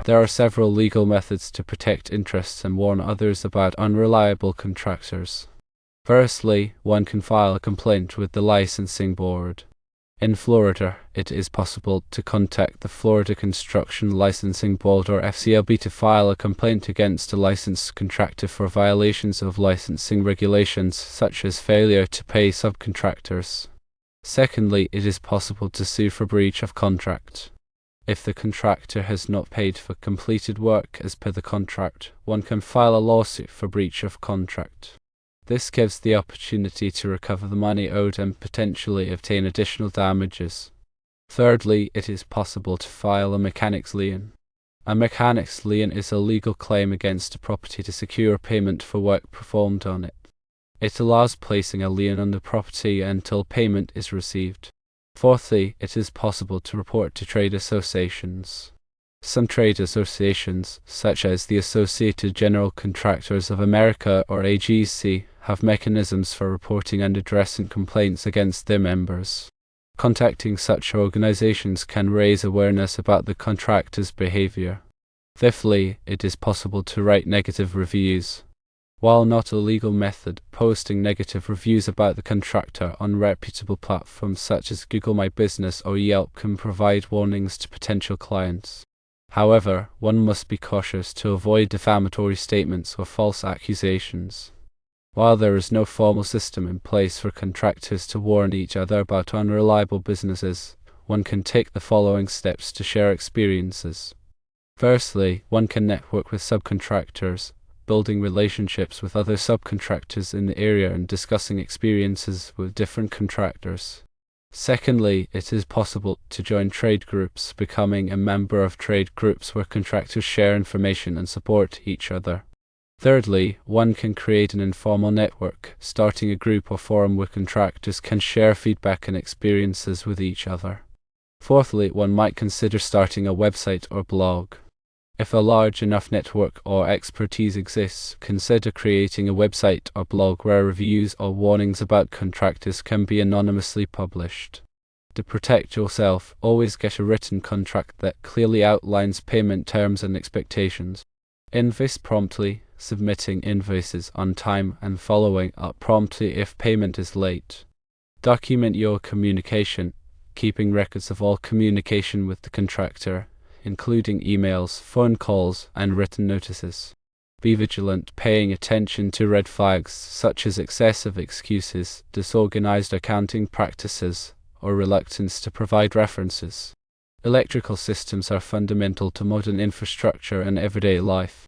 There are several legal methods to protect interests and warn others about unreliable contractors. Firstly, one can file a complaint with the licensing board. In Florida, it is possible to contact the Florida Construction Licensing Board or FCLB to file a complaint against a licensed contractor for violations of licensing regulations such as failure to pay subcontractors. Secondly, it is possible to sue for breach of contract. If the contractor has not paid for completed work as per the contract, one can file a lawsuit for breach of contract. This gives the opportunity to recover the money owed and potentially obtain additional damages. Thirdly, it is possible to file a mechanic's lien. A mechanic's lien is a legal claim against a property to secure payment for work performed on it. It allows placing a lien on the property until payment is received. Fourthly, it is possible to report to trade associations. Some trade associations, such as the Associated General Contractors of America or AGC, have mechanisms for reporting and addressing complaints against their members. Contacting such organizations can raise awareness about the contractor's behavior. Fifthly, it is possible to write negative reviews. While not a legal method, posting negative reviews about the contractor on reputable platforms such as Google My Business or Yelp can provide warnings to potential clients. However, one must be cautious to avoid defamatory statements or false accusations. While there is no formal system in place for contractors to warn each other about unreliable businesses, one can take the following steps to share experiences. Firstly, one can network with subcontractors, building relationships with other subcontractors in the area and discussing experiences with different contractors. Secondly, it is possible to join trade groups, becoming a member of trade groups where contractors share information and support each other. Thirdly, one can create an informal network, starting a group or forum where contractors can share feedback and experiences with each other. Fourthly, one might consider starting a website or blog. If a large enough network or expertise exists, consider creating a website or blog where reviews or warnings about contractors can be anonymously published. To protect yourself, always get a written contract that clearly outlines payment terms and expectations. Invoice promptly, submitting invoices on time and following up promptly if payment is late. Document your communication, keeping records of all communication with the contractor, including emails, phone calls, and written notices. Be vigilant, paying attention to red flags such as excessive excuses, disorganized accounting practices, or reluctance to provide references. Electrical systems are fundamental to modern infrastructure and everyday life.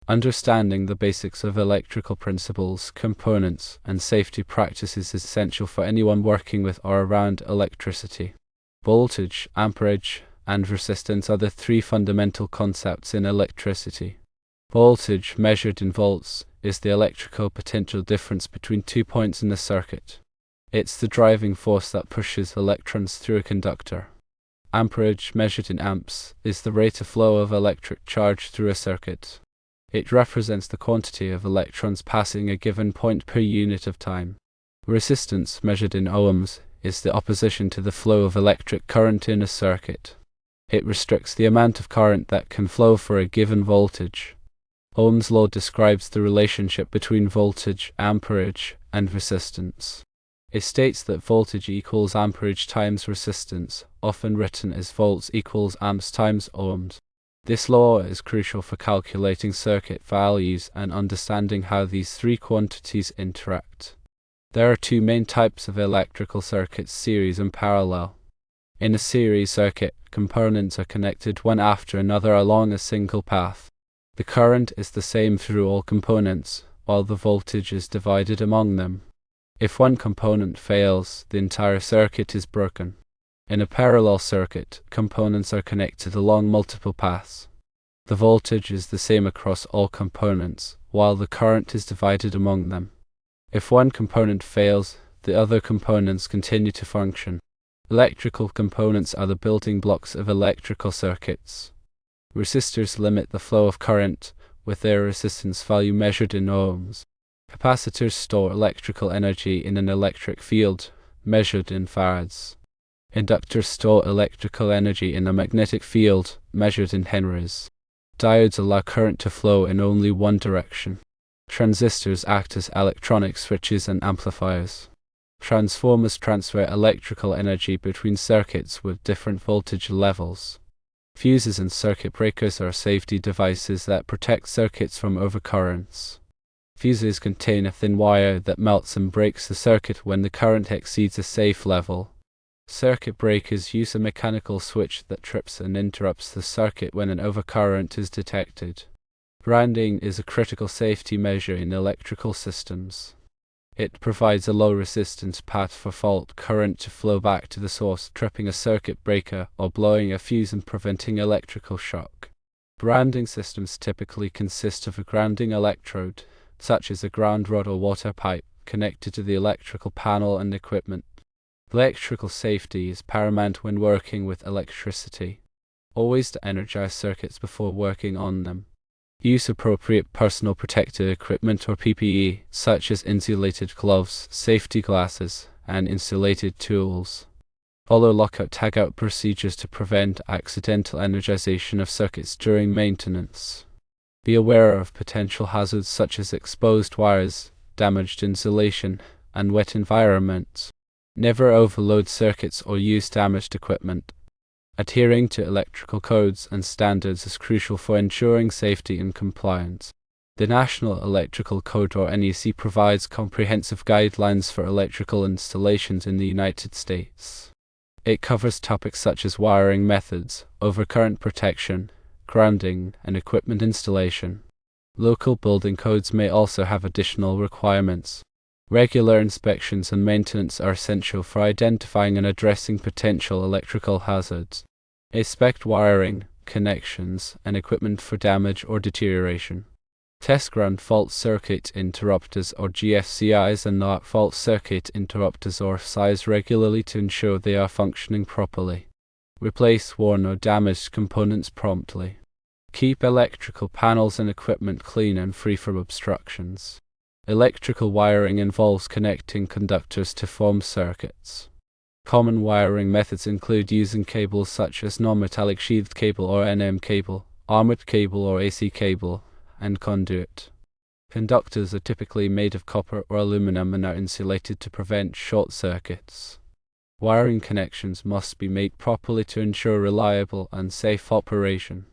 Understanding the basics of electrical principles, components, and safety practices is essential for anyone working with or around electricity. Voltage, amperage, and resistance are the three fundamental concepts in electricity. Voltage, measured in volts, is the electrical potential difference between 2 points in a circuit. It's the driving force that pushes electrons through a conductor. Amperage, measured in amps, is the rate of flow of electric charge through a circuit. It represents the quantity of electrons passing a given point per unit of time. Resistance, measured in ohms, is the opposition to the flow of electric current in a circuit. It restricts the amount of current that can flow for a given voltage. Ohm's law describes the relationship between voltage, amperage, and resistance. It states that voltage equals amperage times resistance, often written as volts equals amps times ohms. This law is crucial for calculating circuit values and understanding how these three quantities interact. There are two main types of electrical circuits: series and parallel. In a series circuit, components are connected one after another along a single path. The current is the same through all components, while the voltage is divided among them. If one component fails, the entire circuit is broken. In a parallel circuit, components are connected along multiple paths. The voltage is the same across all components, while the current is divided among them. If one component fails, the other components continue to function. Electrical components are the building blocks of electrical circuits. Resistors limit the flow of current, with their resistance value measured in ohms. Capacitors store electrical energy in an electric field, measured in farads. Inductors store electrical energy in a magnetic field, measured in henries. Diodes allow current to flow in only one direction. Transistors act as electronic switches and amplifiers. Transformers transfer electrical energy between circuits with different voltage levels. Fuses and circuit breakers are safety devices that protect circuits from overcurrents. Fuses contain a thin wire that melts and breaks the circuit when the current exceeds a safe level. Circuit breakers use a mechanical switch that trips and interrupts the circuit when an overcurrent is detected. Grounding is a critical safety measure in electrical systems. It provides a low-resistance path for fault current to flow back to the source, tripping a circuit breaker or blowing a fuse and preventing electrical shock. Grounding systems typically consist of a grounding electrode, such as a ground rod or water pipe, connected to the electrical panel and equipment. Electrical safety is paramount when working with electricity. Always to energize circuits before working on them. Use appropriate personal protective equipment or PPE, such as insulated gloves, safety glasses, and insulated tools. Follow lockout-tagout procedures to prevent accidental energization of circuits during maintenance. Be aware of potential hazards such as exposed wires, damaged insulation, and wet environments. Never overload circuits or use damaged equipment. Adhering to electrical codes and standards is crucial for ensuring safety and compliance. The National Electrical Code or NEC provides comprehensive guidelines for electrical installations in the United States. It covers topics such as wiring methods, overcurrent protection, grounding, and equipment installation. Local building codes may also have additional requirements. Regular inspections and maintenance are essential for identifying and addressing potential electrical hazards. Inspect wiring, connections, and equipment for damage or deterioration. Test ground fault circuit interrupters or GFCIs and not fault circuit interrupters or SIs regularly to ensure they are functioning properly. Replace worn or damaged components promptly. Keep electrical panels and equipment clean and free from obstructions. Electrical wiring involves connecting conductors to form circuits. Common wiring methods include using cables such as non-metallic sheathed cable or NM cable, armored cable or AC cable, and conduit. Conductors are typically made of copper or aluminum and are insulated to prevent short circuits. Wiring connections must be made properly to ensure reliable and safe operation.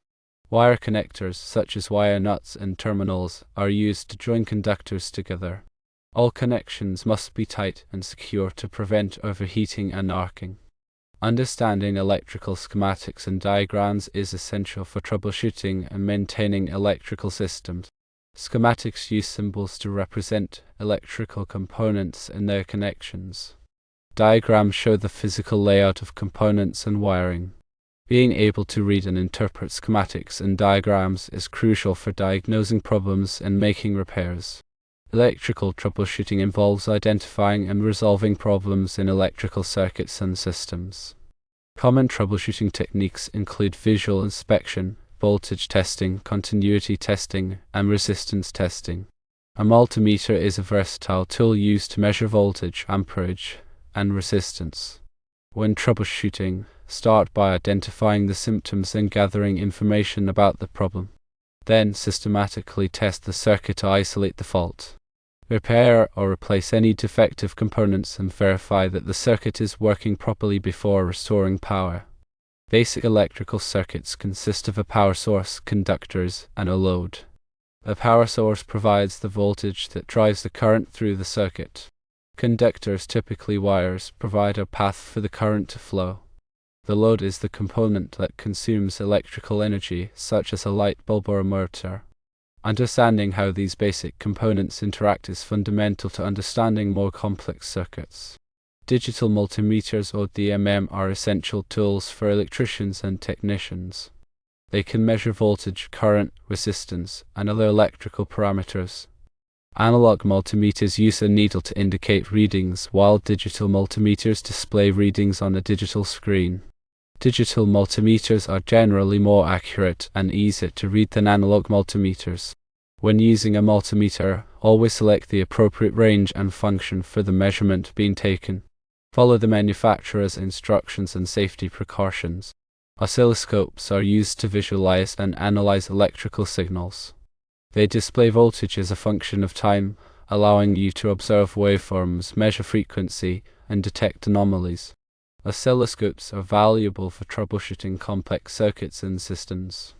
Wire connectors, such as wire nuts and terminals, are used to join conductors together. All connections must be tight and secure to prevent overheating and arcing. Understanding electrical schematics and diagrams is essential for troubleshooting and maintaining electrical systems. Schematics use symbols to represent electrical components and their connections. Diagrams show the physical layout of components and wiring. Being able to read and interpret schematics and diagrams is crucial for diagnosing problems and making repairs. Electrical troubleshooting involves identifying and resolving problems in electrical circuits and systems. Common troubleshooting techniques include visual inspection, voltage testing, continuity testing, and resistance testing. A multimeter is a versatile tool used to measure voltage, amperage, and resistance. When troubleshooting, start by identifying the symptoms and gathering information about the problem. Then systematically test the circuit to isolate the fault. Repair or replace any defective components and verify that the circuit is working properly before restoring power. Basic electrical circuits consist of a power source, conductors, and a load. A power source provides the voltage that drives the current through the circuit. Conductors, typically wires, provide a path for the current to flow. The load is the component that consumes electrical energy, such as a light bulb or a motor. Understanding how these basic components interact is fundamental to understanding more complex circuits. Digital multimeters or DMM are essential tools for electricians and technicians. They can measure voltage, current, resistance, and other electrical parameters. Analog multimeters use a needle to indicate readings, while digital multimeters display readings on a digital screen. Digital multimeters are generally more accurate and easier to read than analog multimeters. When using a multimeter, always select the appropriate range and function for the measurement being taken. Follow the manufacturer's instructions and safety precautions. Oscilloscopes are used to visualize and analyze electrical signals. They display voltage as a function of time, allowing you to observe waveforms, measure frequency, and detect anomalies. Oscilloscopes are valuable for troubleshooting complex circuits and systems.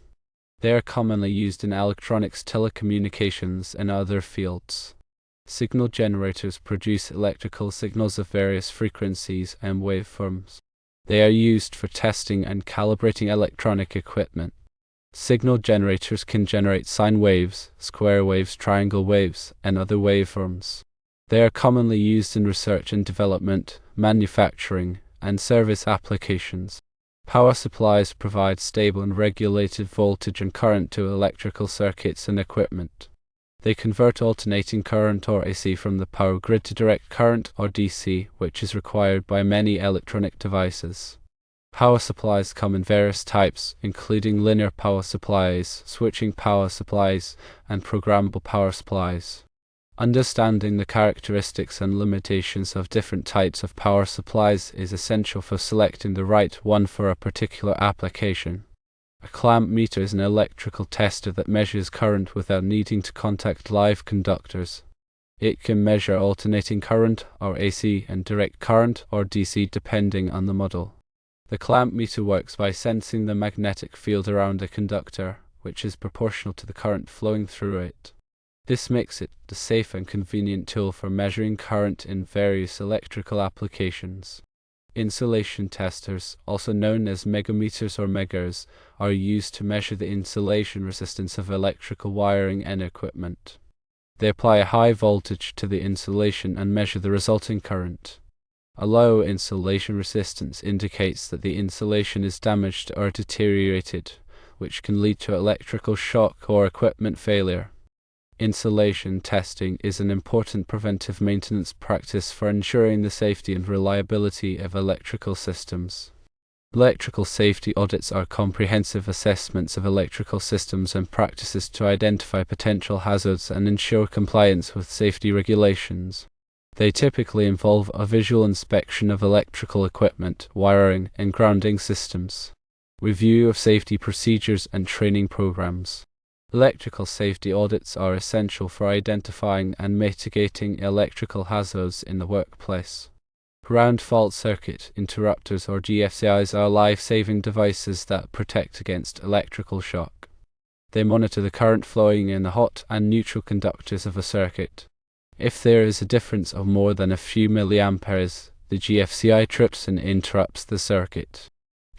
They are commonly used in electronics, telecommunications, and other fields. Signal generators produce electrical signals of various frequencies and waveforms. They are used for testing and calibrating electronic equipment. Signal generators can generate sine waves, square waves, triangle waves, and other waveforms. They are commonly used in research and development, manufacturing, and service applications. Power supplies provide stable and regulated voltage and current to electrical circuits and equipment. They convert alternating current or AC from the power grid to direct current or DC, which is required by many electronic devices. Power supplies come in various types, including linear power supplies, switching power supplies, and programmable power supplies. Understanding the characteristics and limitations of different types of power supplies is essential for selecting the right one for a particular application. A clamp meter is an electrical tester that measures current without needing to contact live conductors. It can measure alternating current, or AC, and direct current, or DC, depending on the model. The clamp meter works by sensing the magnetic field around a conductor, which is proportional to the current flowing through it. This makes it a safe and convenient tool for measuring current in various electrical applications. Insulation testers, also known as megameters or megars, are used to measure the insulation resistance of electrical wiring and equipment. They apply a high voltage to the insulation and measure the resulting current. A low insulation resistance indicates that the insulation is damaged or deteriorated, which can lead to electrical shock or equipment failure. Insulation testing is an important preventive maintenance practice for ensuring the safety and reliability of electrical systems. Electrical safety audits are comprehensive assessments of electrical systems and practices to identify potential hazards and ensure compliance with safety regulations. They typically involve a visual inspection of electrical equipment, wiring, and grounding systems, review of safety procedures, and training programs. Electrical safety audits are essential for identifying and mitigating electrical hazards in the workplace. Ground fault circuit interrupters, or GFCIs, are life-saving devices that protect against electrical shock. They monitor the current flowing in the hot and neutral conductors of a circuit. If there is a difference of more than a few milliamperes, the GFCI trips and interrupts the circuit.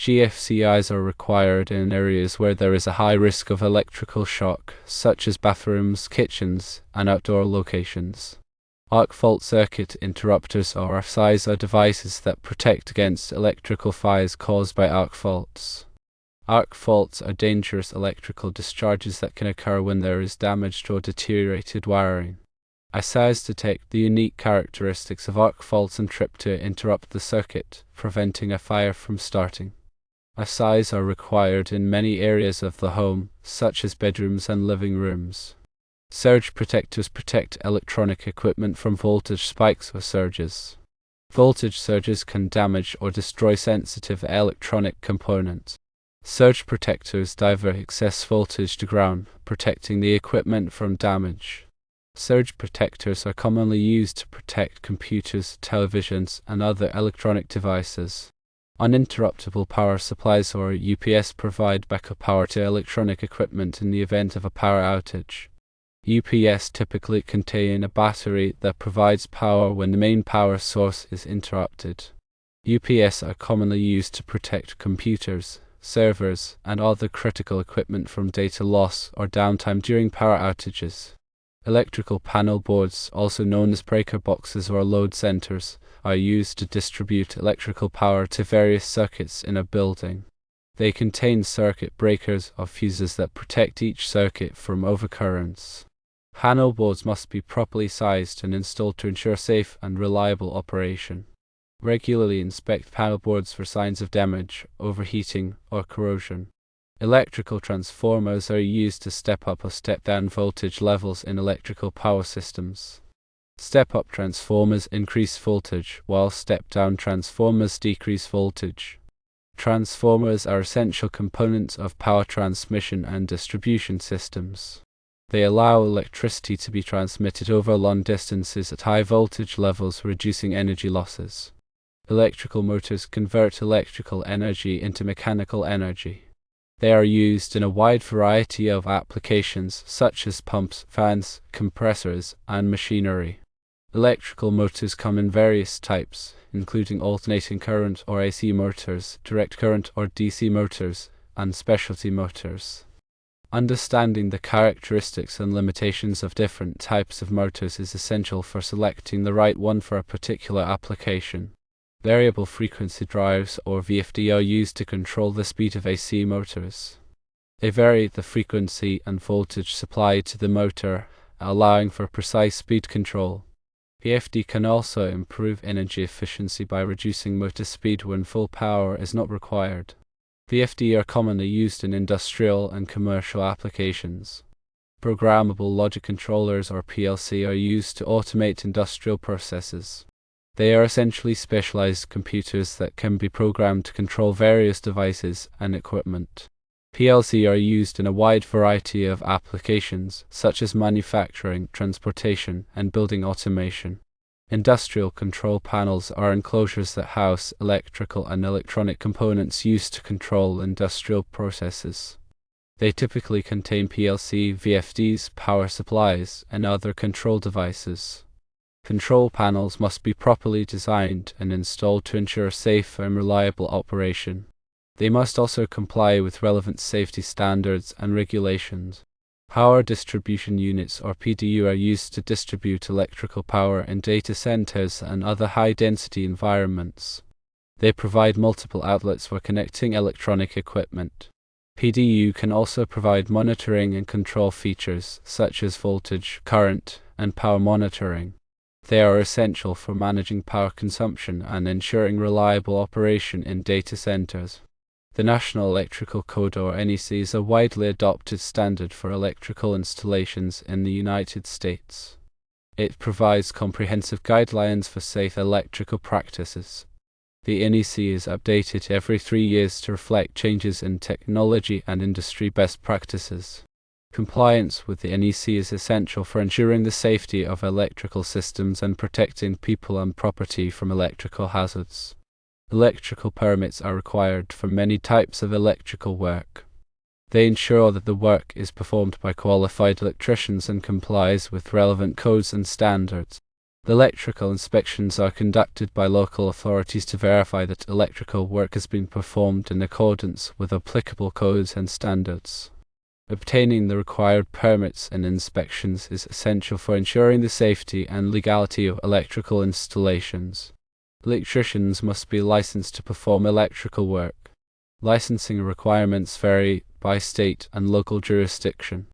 GFCIs are required in areas where there is a high risk of electrical shock, such as bathrooms, kitchens, and outdoor locations. Arc fault circuit interrupters, or RFCIs, are devices that protect against electrical fires caused by arc faults. Arc faults are dangerous electrical discharges that can occur when there is damaged or deteriorated wiring. RFCIs detect the unique characteristics of arc faults and trip to interrupt the circuit, preventing a fire from starting. RFCIs are required in many areas of the home, such as bedrooms and living rooms. Surge protectors protect electronic equipment from voltage spikes or surges. Voltage surges can damage or destroy sensitive electronic components. Surge protectors divert excess voltage to ground, protecting the equipment from damage. Surge protectors are commonly used to protect computers, televisions, and other electronic devices. Uninterruptible power supplies, or UPS, provide backup power to electronic equipment in the event of a power outage. UPS typically contain a battery that provides power when the main power source is interrupted. UPS are commonly used to protect computers, servers, and other critical equipment from data loss or downtime during power outages. Electrical panel boards, also known as breaker boxes or load centers, are used to distribute electrical power to various circuits in a building. They contain circuit breakers or fuses that protect each circuit from overcurrents. Panel boards must be properly sized and installed to ensure safe and reliable operation. Regularly inspect panel boards for signs of damage, overheating, or corrosion. Electrical transformers are used to step up or step down voltage levels in electrical power systems. Step-up transformers increase voltage, while step-down transformers decrease voltage. Transformers are essential components of power transmission and distribution systems. They allow electricity to be transmitted over long distances at high voltage levels, reducing energy losses. Electrical motors convert electrical energy into mechanical energy. They are used in a wide variety of applications such as pumps, fans, compressors, and machinery. Electrical motors come in various types, including alternating current or AC motors, direct current or DC motors, and specialty motors. Understanding the characteristics and limitations of different types of motors is essential for selecting the right one for a particular application. Variable frequency drives, or VFD, are used to control the speed of AC motors. They vary the frequency and voltage supplied to the motor, allowing for precise speed control. VFD can also improve energy efficiency by reducing motor speed when full power is not required. VFD are commonly used in industrial and commercial applications. Programmable logic controllers, or PLC, are used to automate industrial processes. They are essentially specialized computers that can be programmed to control various devices and equipment. PLC are used in a wide variety of applications, such as manufacturing, transportation, and building automation. Industrial control panels are enclosures that house electrical and electronic components used to control industrial processes. They typically contain PLC, VFDs, power supplies, and other control devices. Control panels must be properly designed and installed to ensure safe and reliable operation. They must also comply with relevant safety standards and regulations. Power distribution units, or PDU, are used to distribute electrical power in data centers and other high-density environments. They provide multiple outlets for connecting electronic equipment. PDU can also provide monitoring and control features, such as voltage, current, and power monitoring. They are essential for managing power consumption and ensuring reliable operation in data centers. The National Electrical Code, or NEC, is a widely adopted standard for electrical installations in the United States. It provides comprehensive guidelines for safe electrical practices. The NEC is updated every 3 years to reflect changes in technology and industry best practices. Compliance with the NEC is essential for ensuring the safety of electrical systems and protecting people and property from electrical hazards. Electrical permits are required for many types of electrical work. They ensure that the work is performed by qualified electricians and complies with relevant codes and standards. The electrical inspections are conducted by local authorities to verify that electrical work has been performed in accordance with applicable codes and standards. Obtaining the required permits and inspections is essential for ensuring the safety and legality of electrical installations. Electricians must be licensed to perform electrical work. Licensing requirements vary by state and local jurisdiction.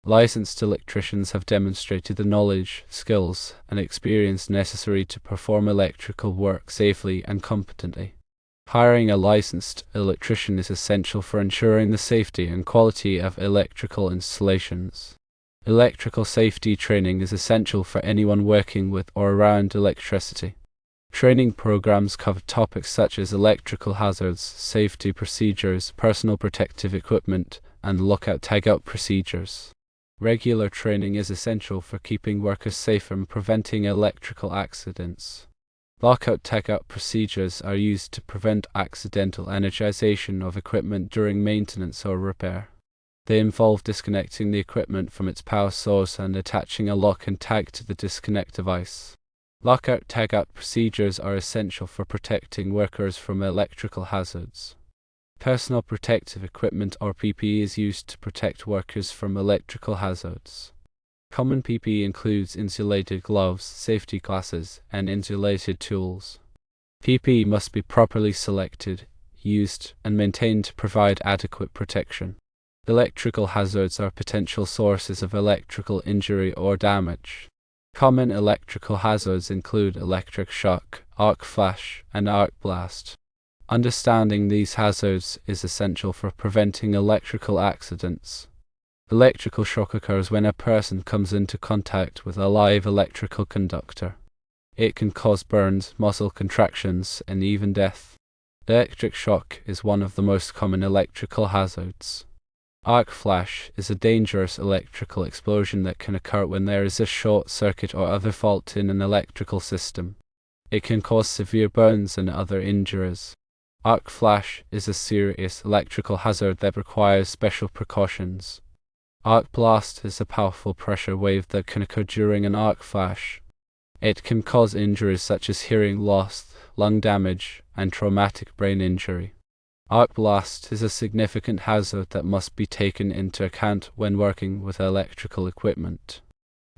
Licensed electricians have demonstrated the knowledge, skills, and experience necessary to perform electrical work safely and competently. Hiring a licensed electrician is essential for ensuring the safety and quality of electrical installations. Electrical safety training is essential for anyone working with or around electricity. Training programs cover topics such as electrical hazards, safety procedures, personal protective equipment, and lockout-tagout procedures. Regular training is essential for keeping workers safe and preventing electrical accidents. Lockout-tagout procedures are used to prevent accidental energization of equipment during maintenance or repair. They involve disconnecting the equipment from its power source and attaching a lock and tag to the disconnect device. Lockout-tagout procedures are essential for protecting workers from electrical hazards. Personal protective equipment, or PPE, is used to protect workers from electrical hazards. Common PPE includes insulated gloves, safety glasses, and insulated tools. PPE must be properly selected, used, and maintained to provide adequate protection. Electrical hazards are potential sources of electrical injury or damage. Common electrical hazards include electric shock, arc flash, and arc blast. Understanding these hazards is essential for preventing electrical accidents. Electrical shock occurs when a person comes into contact with a live electrical conductor. It can cause burns, muscle contractions, and even death. Electric shock is one of the most common electrical hazards. Arc flash is a dangerous electrical explosion that can occur when there is a short circuit or other fault in an electrical system. It can cause severe burns and other injuries. Arc flash is a serious electrical hazard that requires special precautions. Arc blast is a powerful pressure wave that can occur during an arc flash. It can cause injuries such as hearing loss, lung damage, and traumatic brain injury. Arc blast is a significant hazard that must be taken into account when working with electrical equipment.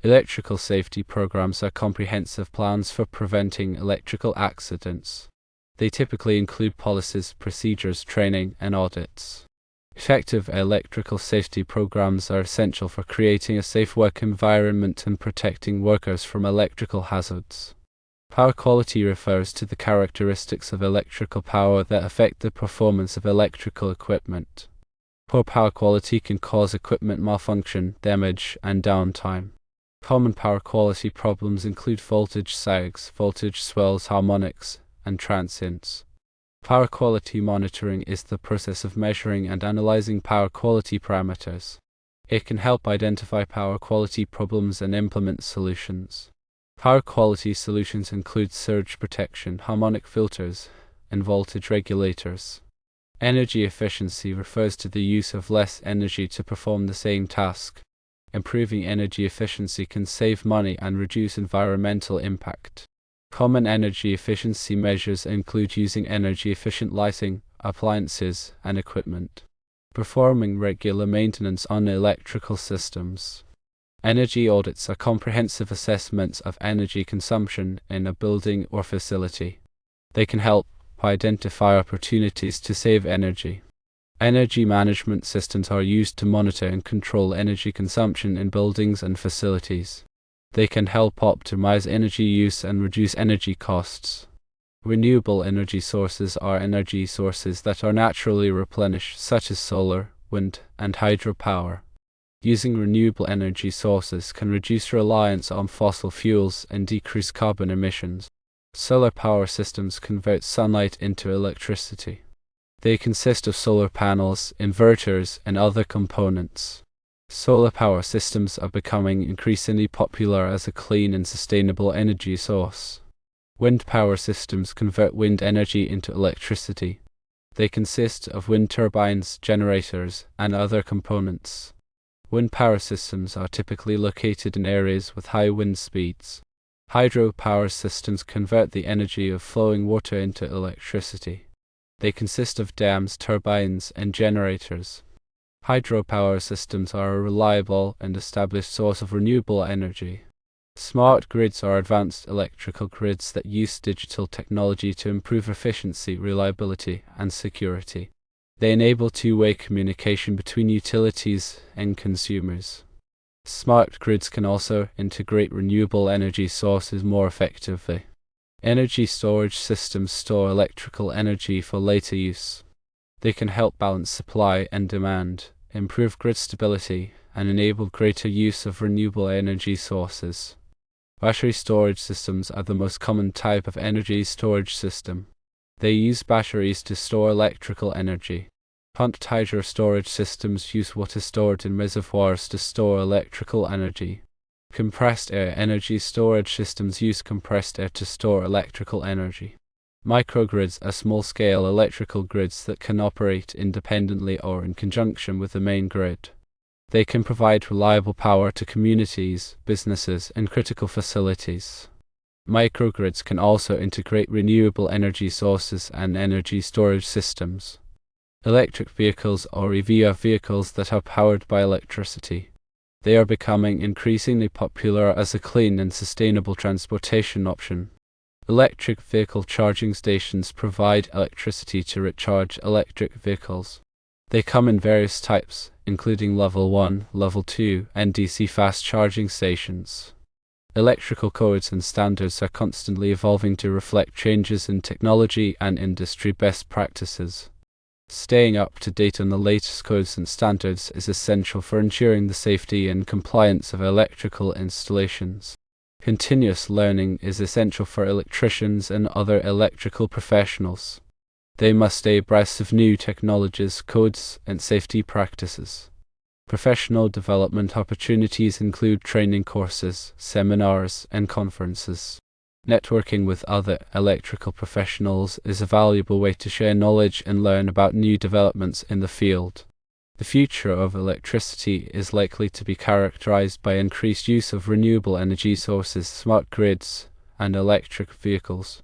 Electrical safety programs are comprehensive plans for preventing electrical accidents. They typically include policies, procedures, training, and audits. Effective electrical safety programs are essential for creating a safe work environment and protecting workers from electrical hazards. Power quality refers to the characteristics of electrical power that affect the performance of electrical equipment. Poor power quality can cause equipment malfunction, damage, and downtime. Common power quality problems include voltage sags, voltage swells, harmonics, and transients. Power quality monitoring is the process of measuring and analyzing power quality parameters. It can help identify power quality problems and implement solutions. Power quality solutions include surge protection, harmonic filters, and voltage regulators. Energy efficiency refers to the use of less energy to perform the same task. Improving energy efficiency can save money and reduce environmental impact. Common energy efficiency measures include using energy-efficient lighting, appliances, and equipment. Performing regular maintenance on electrical systems. Energy audits are comprehensive assessments of energy consumption in a building or facility. They can help identify opportunities to save energy. Energy management systems are used to monitor and control energy consumption in buildings and facilities. They can help optimize energy use and reduce energy costs. Renewable energy sources are energy sources that are naturally replenished, such as solar, wind, and hydropower. Using renewable energy sources can reduce reliance on fossil fuels and decrease carbon emissions. Solar power systems convert sunlight into electricity. They consist of solar panels, inverters, and other components. Solar power systems are becoming increasingly popular as a clean and sustainable energy source. Wind power systems convert wind energy into electricity. They consist of wind turbines, generators, and other components. Wind power systems are typically located in areas with high wind speeds. Hydropower systems convert the energy of flowing water into electricity. They consist of dams, turbines, and generators. Hydropower systems are a reliable and established source of renewable energy. Smart grids are advanced electrical grids that use digital technology to improve efficiency, reliability, and security. They enable two-way communication between utilities and consumers. Smart grids can also integrate renewable energy sources more effectively. Energy storage systems store electrical energy for later use. They can help balance supply and demand, improve grid stability, and enable greater use of renewable energy sources. Battery storage systems are the most common type of energy storage system. They use batteries to store electrical energy. Pumped hydro storage systems use water stored in reservoirs to store electrical energy. Compressed air energy storage systems use compressed air to store electrical energy. Microgrids are small-scale electrical grids that can operate independently or in conjunction with the main grid. They can provide reliable power to communities, businesses, and critical facilities. Microgrids can also integrate renewable energy sources and energy storage systems. Electric vehicles or EV are vehicles that are powered by electricity. They are becoming increasingly popular as a clean and sustainable transportation option. Electric vehicle charging stations provide electricity to recharge electric vehicles. They come in various types, including Level 1, Level 2, and DC fast charging stations. Electrical codes and standards are constantly evolving to reflect changes in technology and industry best practices. Staying up to date on the latest codes and standards is essential for ensuring the safety and compliance of electrical installations. Continuous learning is essential for electricians and other electrical professionals. They must stay abreast of new technologies, codes, and safety practices. Professional development opportunities include training courses, seminars, and conferences. Networking with other electrical professionals is a valuable way to share knowledge and learn about new developments in the field. The future of electricity is likely to be characterized by increased use of renewable energy sources, smart grids, and electric vehicles.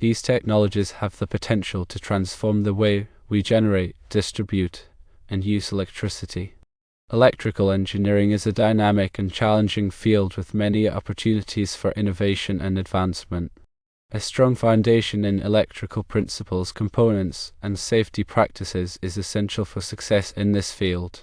These technologies have the potential to transform the way we generate, distribute, and use electricity. Electrical engineering is a dynamic and challenging field with many opportunities for innovation and advancement. A strong foundation in electrical principles, components, and safety practices is essential for success in this field.